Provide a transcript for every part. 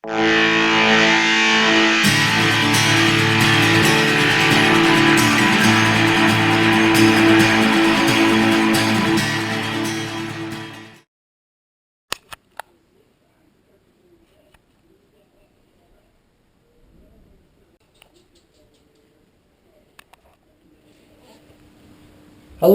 Hello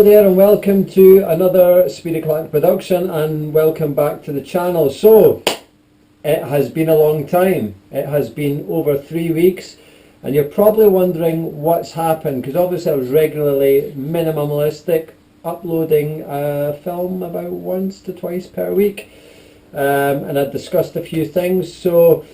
there and welcome to another Speedieclark production, and welcome back to the channel. So it has been a long time. It has been over 3 weeks and you're probably wondering what's happened, because obviously I was regularly minimalistic, uploading a film about once to twice per week, and I discussed a few things. So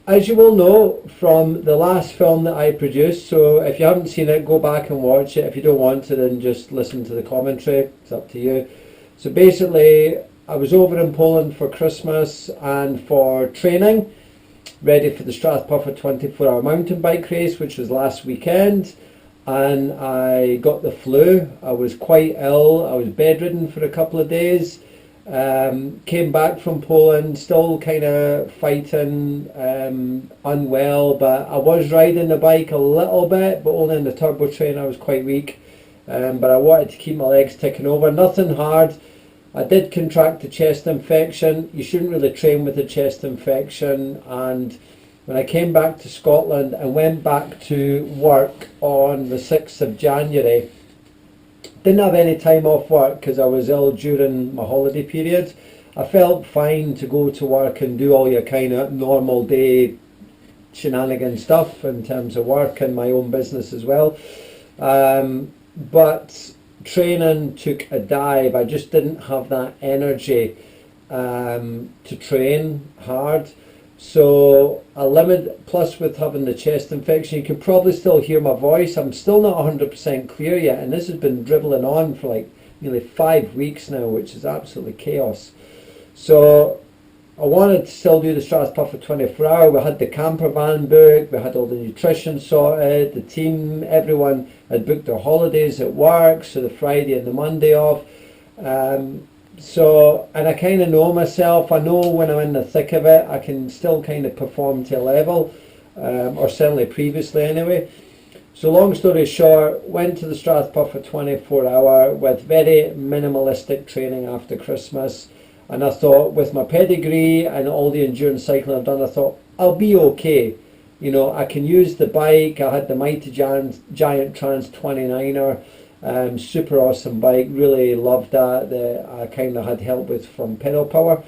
as you will know from the last film that I produced, so if you haven't seen it, go back and watch it. If you don't want to, then just listen to the commentary. It's up to you. So basically, I was over in Poland for Christmas and for training, ready for the Strathpuffer 24-hour mountain bike race, which was last weekend. And I got the flu. I was quite ill. I was bedridden for a couple of days. Came back from Poland, still kind of fighting, unwell, but I was riding the bike a little bit, but only in the turbo train. I was quite weak, but I wanted to keep my legs ticking over. Nothing hard. I did contract a chest infection. You shouldn't really train with a chest infection. And when I came back to Scotland and went back to work on the 6th of January, didn't have any time off work because I was ill during my holiday period. I felt fine to go to work and do all your kind of normal day shenanigan stuff in terms of work and my own business as well. But training took a dive. I just didn't have that energy to train hard. So a limit, plus with having the chest infection, you can probably still hear my voice. I'm still not 100% clear yet, and this has been dribbling on for like nearly 5 weeks now, which is absolutely chaos. So I wanted to still do the Strathpuffer 24-hour. We had the camper van booked, we had all the nutrition sorted, the team, everyone had booked their holidays at work, so the Friday and the Monday off. And I kind of know myself. I know when I'm in the thick of it, I can still kind of perform to a level, or certainly previously anyway. So long story short, went to the Strathpuffer 24-hour with very minimalistic training after Christmas. And I thought, with my pedigree and all the endurance cycling I've done, I thought, I'll be okay. You know, I can use the bike. I had the Mighty Giant Trans 29er. Super awesome bike, really loved that. I kind of had help with from pedal power,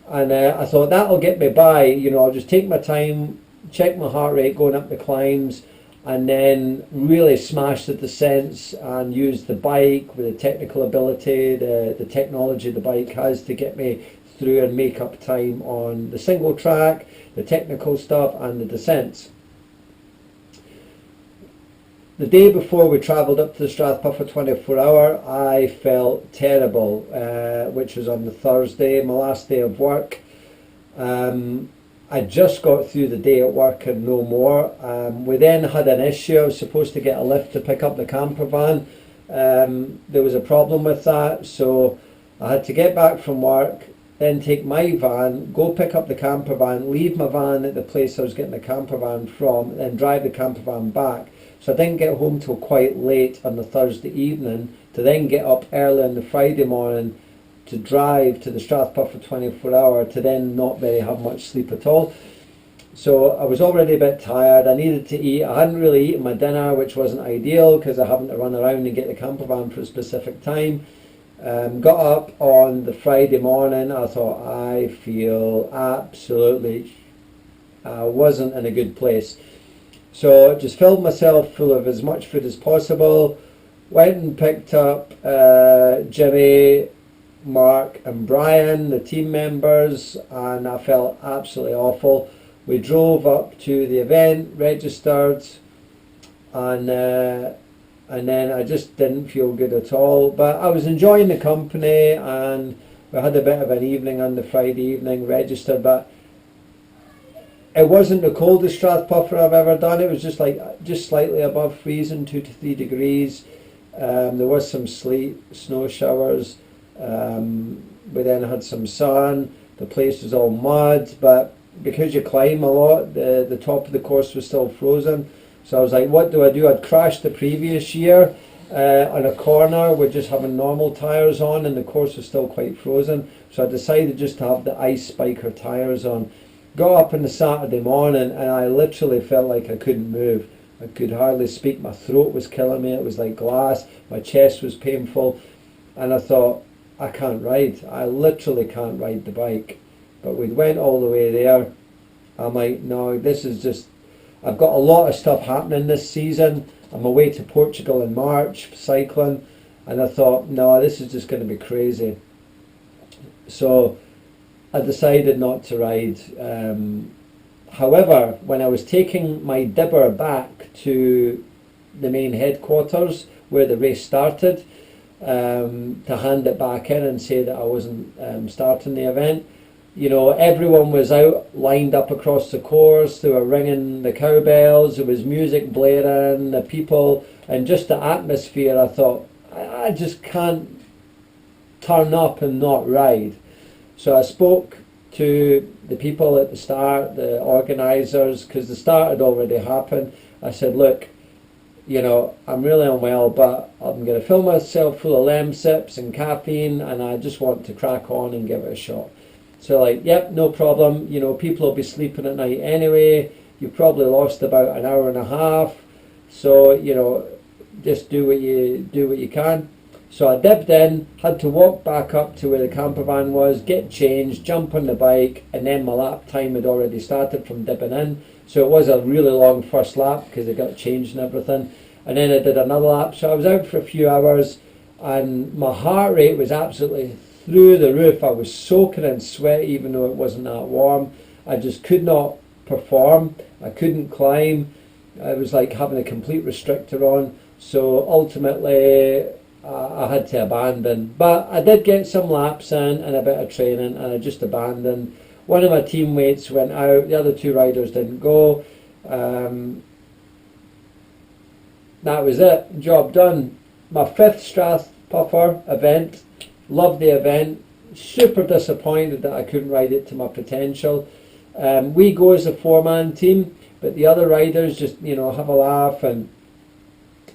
and I thought that'll get me by. You know, I'll just take my time, check my heart rate going up the climbs, and then really smash the descents and use the bike with the technical ability, the technology the bike has to get me through and make up time on the single track, the technical stuff and the descents. The day before we travelled up to the Strathpuffer 24-hour, I felt terrible, which was on the Thursday, my last day of work. I just got through the day at work and no more. We then had an issue. I was supposed to get a lift to pick up the camper van. There was a problem with that, so I had to get back from work, then take my van, go pick up the camper van, leave my van at the place I was getting the camper van from, then drive the camper van back. So I didn't get home till quite late on the Thursday evening to then get up early on the Friday morning to drive to the Strathpuffer 24-hour to then not really have much sleep at all. So I was already a bit tired. I needed to eat. I hadn't really eaten my dinner, which wasn't ideal because I happened to run around and get the camper van for a specific time. Got up on the Friday morning. I thought, I feel absolutely, I wasn't in a good place. So just filled myself full of as much food as possible, went and picked up Jimmy, Mark and Brian, the team members, and I felt absolutely awful. We drove up to the event, registered, and then I just didn't feel good at all. But I was enjoying the company, and we had a bit of an evening on the Friday evening, registered, but it wasn't the coldest Strathpuffer I've ever done. It was just slightly above freezing, 2 to 3 degrees. There was some sleet, snow showers. We then had some sun. The place was all mud, but because you climb a lot, the top of the course was still frozen. So I was like, what do I do? I'd crashed the previous year on a corner with just having normal tyres on, and the course was still quite frozen. So I decided just to have the ice spiker tyres on. Got up on the Saturday morning and I literally felt like I couldn't move. I could hardly speak. My throat was killing me. It was like glass. My chest was painful. And I thought, I can't ride. I literally can't ride the bike. But we went all the way there. I'm like, no, this is just... I've got a lot of stuff happening this season. I'm away to Portugal in March, cycling. And I thought, no, this is just going to be crazy. So I decided not to ride. However, when I was taking my dibber back to the main headquarters where the race started, to hand it back in and say that I wasn't starting the event, you know, everyone was out lined up across the course. They were ringing the cowbells, there was music blaring, the people, and just the atmosphere. I thought, I just can't turn up and not ride. So I spoke to the people at the start, the organisers, because the start had already happened. I said, look, you know, I'm really unwell, but I'm going to fill myself full of Lemsips and caffeine, and I just want to crack on and give it a shot. So like, yep, no problem. You know, people will be sleeping at night anyway. You probably lost about an hour and a half. So, you know, just do what you can. So I dipped in, had to walk back up to where the camper van was, get changed, jump on the bike, and then my lap time had already started from dipping in. So it was a really long first lap because I got changed and everything. And then I did another lap. So I was out for a few hours and my heart rate was absolutely through the roof. I was soaking in sweat even though it wasn't that warm. I just could not perform. I couldn't climb. I was like having a complete restrictor on. So ultimately I had to abandon. But I did get some laps in and a bit of training, and I just abandoned. One of my teammates went out, the other two riders didn't go. That was it, job done. My 5th Strathpuffer event, loved the event, super disappointed that I couldn't ride it to my potential. We go as a 4-man team, but the other riders just, you know, have a laugh, and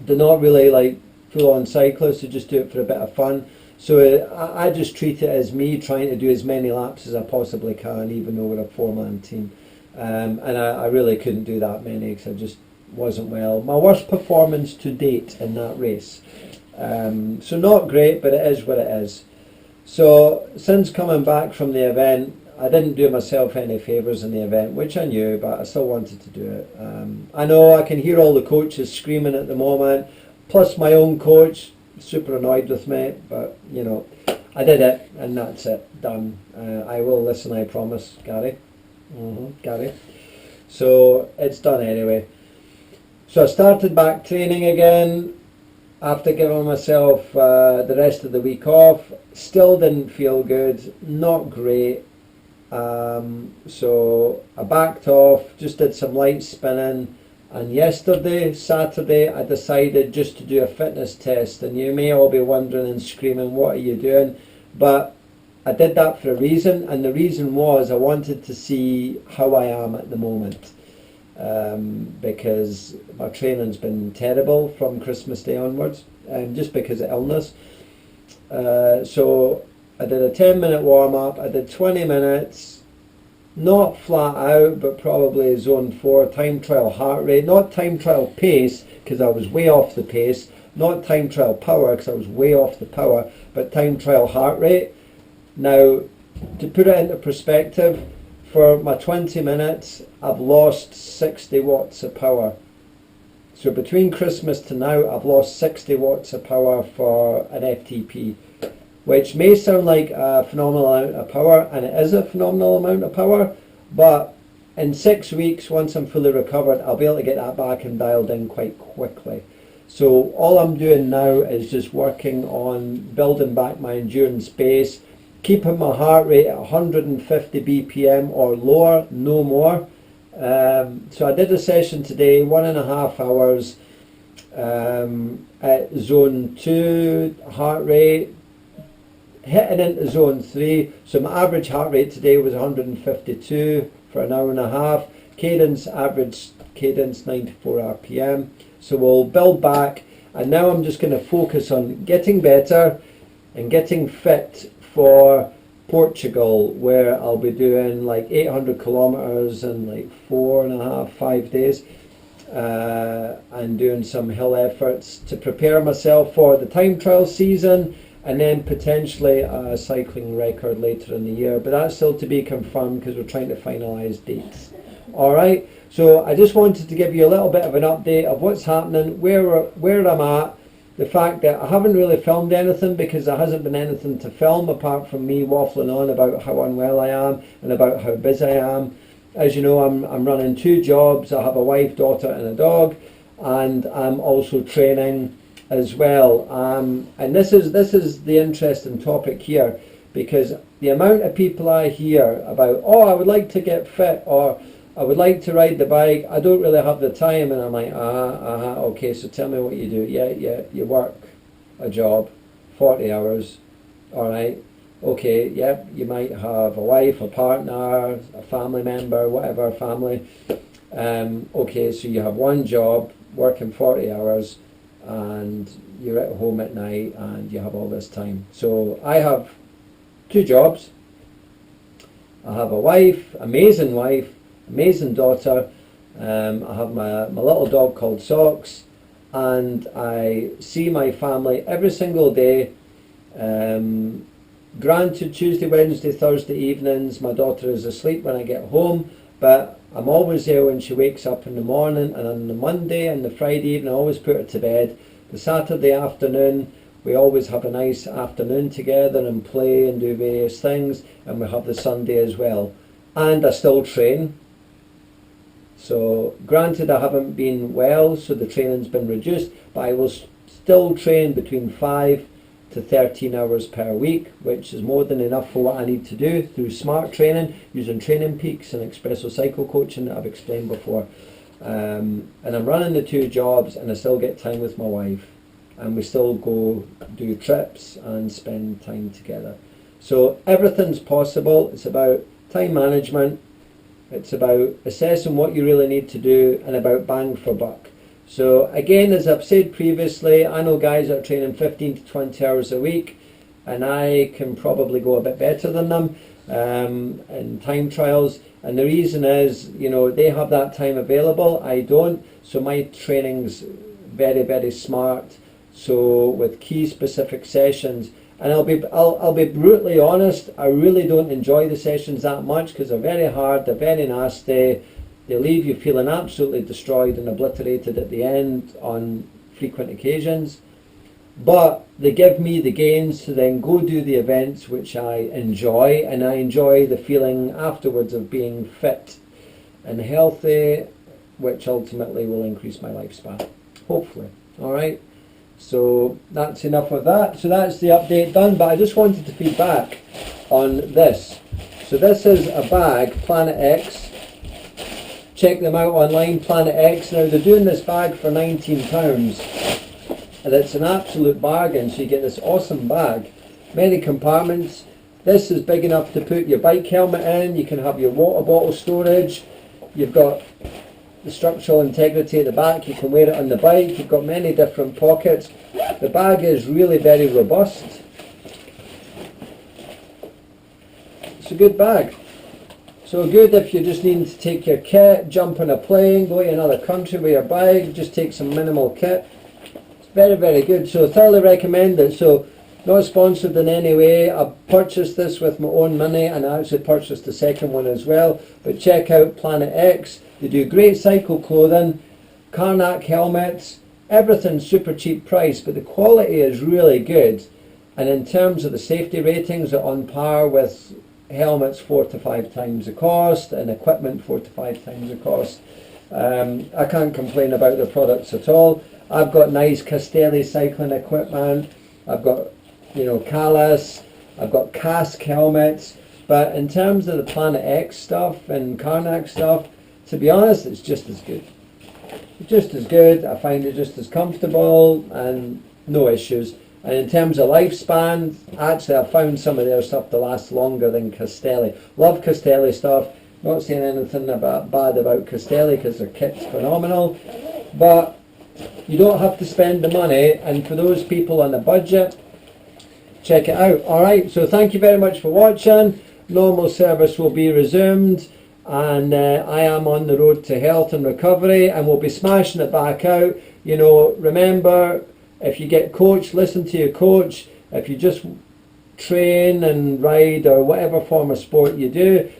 they're not really like full-on cyclists, who just do it for a bit of fun. So I just treat it as me trying to do as many laps as I possibly can, even though we're a 4-man team. And I really couldn't do that many because I just wasn't well. My worst performance to date in that race. So not great, but it is what it is. So since coming back from the event, I didn't do myself any favours in the event, which I knew, but I still wanted to do it. I know I can hear all the coaches screaming at the moment, plus my own coach, super annoyed with me, but you know, I did it and that's it, done. I will listen, I promise, Gary. Gary. So it's done anyway. So I started back training again after giving myself the rest of the week off. Still didn't feel good, not great. So I backed off, just did some light spinning. And yesterday, Saturday, I decided just to do a fitness test. And you may all be wondering and screaming, what are you doing? But I did that for a reason. And the reason was I wanted to see how I am at the moment. Because my training's been terrible from Christmas Day onwards. Just because of illness. So I did a 10-minute warm-up. I did 20 minutes. Not flat out, but probably zone 4, time trial heart rate, not time trial pace, because I was way off the pace, not time trial power, because I was way off the power, but time trial heart rate. Now, to put it into perspective, for my 20 minutes, I've lost 60 watts of power. So between Christmas to now, I've lost 60 watts of power for an FTP. Which may sound like a phenomenal amount of power, and it is a phenomenal amount of power, but in 6 weeks, once I'm fully recovered, I'll be able to get that back and dialed in quite quickly. So all I'm doing now is just working on building back my endurance base, keeping my heart rate at 150 BPM or lower, no more. So I did a session today, 1.5 hours, at zone 2 heart rate, hitting into zone 3. So my average heart rate today was 152 for an hour and a half. Cadence, average cadence 94 RPM. So we'll build back, and now I'm just going to focus on getting better and getting fit for Portugal, where I'll be doing like 800 kilometers in like 4.5, 5 days, and doing some hill efforts to prepare myself for the time trial season, and then potentially a cycling record later in the year. But that's still to be confirmed because we're trying to finalise dates. Alright, so I just wanted to give you a little bit of an update of what's happening, where I'm at, the fact that I haven't really filmed anything because there hasn't been anything to film apart from me waffling on about how unwell I am and about how busy I am. As you know, I'm running 2 jobs. I have a wife, daughter and a dog, and I'm also training as well. And this is the interesting topic here, because the amount of people I hear about, oh, I would like to get fit, or I would like to ride the bike, I don't really have the time, and I'm like, okay, so tell me what you do. Yeah, you work a job, 40 hours, alright, okay, yep, you might have a wife, a partner, a family member, whatever, family, okay, so you have one job, working 40 hours, and you're at home at night, and you have all this time. So I have 2 jobs. I have a wife, amazing daughter. I have my little dog called Socks, and I see my family every single day. Granted, Tuesday, Wednesday, Thursday evenings my daughter is asleep when I get home, but I'm always there when she wakes up in the morning, and on the Monday and the Friday evening I always put her to bed. The Saturday afternoon we always have a nice afternoon together and play and do various things, and we have the Sunday as well. And I still train. So granted I haven't been well, so the training's been reduced, but I will still train between 5 to 13 hours per week, which is more than enough for what I need to do through smart training, using Training Peaks and Espresso Cycle Coaching that I've explained before. And I'm running the 2 jobs, and I still get time with my wife, and we still go do trips and spend time together. So everything's possible. It's about time management, it's about assessing what you really need to do, and about bang for buck. So again, as I've said previously, I know guys that are training 15 to 20 hours a week, and I can probably go a bit better than them in time trials. And the reason is, you know, they have that time available, I don't. So my training's very, very smart. So with key specific sessions, and I'll be brutally honest, I really don't enjoy the sessions that much because they're very hard, they're very nasty. They leave you feeling absolutely destroyed and obliterated at the end on frequent occasions. But they give me the gains to then go do the events which I enjoy, and I enjoy the feeling afterwards of being fit and healthy, which ultimately will increase my lifespan, hopefully. Alright, so that's enough of that. So that's the update done, but I just wanted to feedback on this. So this is a bag, Planet X. Check them out online, Planet X. Now they're doing this bag for £19, and it's an absolute bargain. So you get this awesome bag, many compartments. This is big enough to put your bike helmet in. You can have your water bottle storage. You've got the structural integrity at the back. You can wear it on the bike. You've got many different pockets. The bag is really very robust. It's a good bag. So good if you're just needing to take your kit, jump on a plane, go to another country with your bike, just take some minimal kit. It's very, very good. So thoroughly recommend it. So not sponsored in any way. I purchased this with my own money, and I actually purchased the second one as well. But check out Planet X. They do great cycle clothing, Karnak helmets, everything's super cheap price, but the quality is really good. And in terms of the safety ratings, they're on par with helmets 4 to 5 times the cost, and equipment 4 to 5 times the cost. I can't complain about the products at all. I've got nice Castelli cycling equipment. I've got, you know, Callis. I've got Cask helmets. But in terms of the Planet X stuff and Karnak stuff, to be honest, it's just as good. It's just as good. I find it just as comfortable and no issues. And in terms of lifespan, actually I've found some of their stuff to last longer than Castelli. Love Castelli stuff. Not saying anything bad about Castelli, because their kit's phenomenal, but you don't have to spend the money, and for those people on a budget, check it out. Alright, so thank you very much for watching. Normal service will be resumed, and I am on the road to health and recovery, and we'll be smashing it back out. You know, remember, if you get coached, listen to your coach. If you just train and ride or whatever form of sport you do,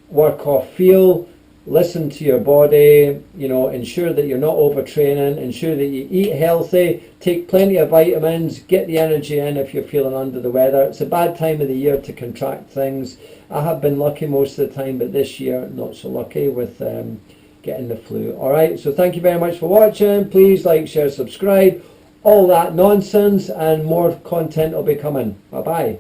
work off feel, listen to your body, you know, ensure that you're not overtraining, ensure that you eat healthy, take plenty of vitamins, get the energy in if you're feeling under the weather. It's a bad time of the year to contract things. I have been lucky most of the time, but this year not so lucky with getting the flu. Alright, so thank you very much for watching. Please like, share, subscribe, all that nonsense, and more content will be coming. Bye bye.